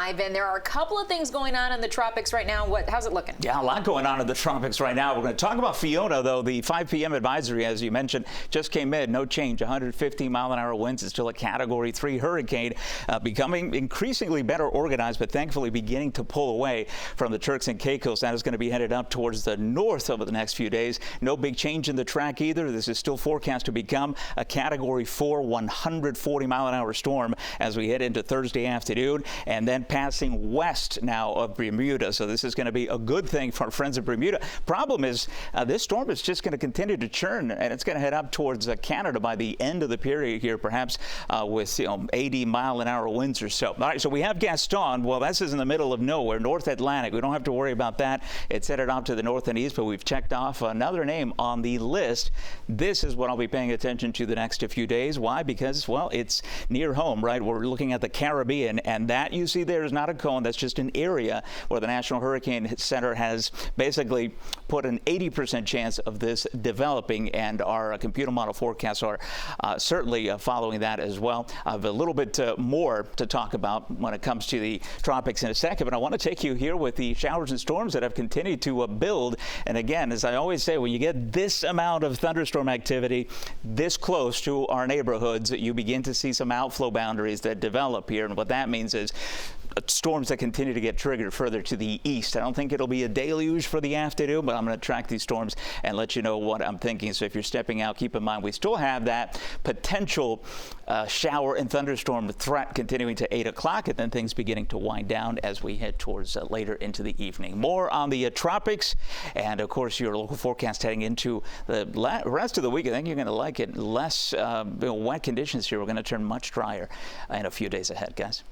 live, and there are a couple of things going on in the tropics right now. How's it looking? Yeah, a lot going on in the tropics right now. We're going to talk about Fiona, though. The 5 p.m. advisory, as you mentioned, just came in. No change. 150-mile-an-hour winds. It's still a Category 3 hurricane, becoming increasingly better organized, but thankfully beginning to pull away from the Turks and Caicos. That is going to be headed up towards the north over the next few days. No big change in the track either. This is still forecast to become a Category 4, 140-mile-an-hour storm as we head into Thursday afternoon, and then passing west now of Bermuda. So this is going to be a good thing for our friends of Bermuda. Problem is, this storm is just going to continue to churn, and it's going to head up towards Canada by the end of the period here, perhaps with 80-mile-an-hour winds or so. All right, so we have Gaston. Well, this is in the middle of nowhere, North Atlantic. We don't have to worry about that. It's headed off to the north and east, but we've checked off another name on the list. This is what I'll be paying attention to the next few days. Why? Because, well, it's near home, right? We're looking at the Caribbean, and that you see there is not a cone. That's just an area where the National Hurricane Center has basically put an 80% chance of this developing, and our computer model forecasts are certainly following that as well. I have a little bit more to talk about when it comes to the tropics in a second, but I want to take you here with the showers and storms that have continued to build. And again, as I always say, when you get this amount of thunderstorm activity this close to our neighborhoods, you begin to see some outflow boundaries that develop here. And what that means is storms that continue to get triggered further to the east. I don't think it'll be a deluge for the afternoon, but I'm going to track these storms and let you know what I'm thinking. So if you're stepping out, keep in mind we still have that potential shower and thunderstorm threat continuing to 8 o'clock, and then things beginning to wind down as we head towards later into the evening. More on the tropics, and of course your local forecast heading into the rest of the week. I think you're going to like it. Less wet conditions here. We're going to turn much drier in a few days ahead, guys.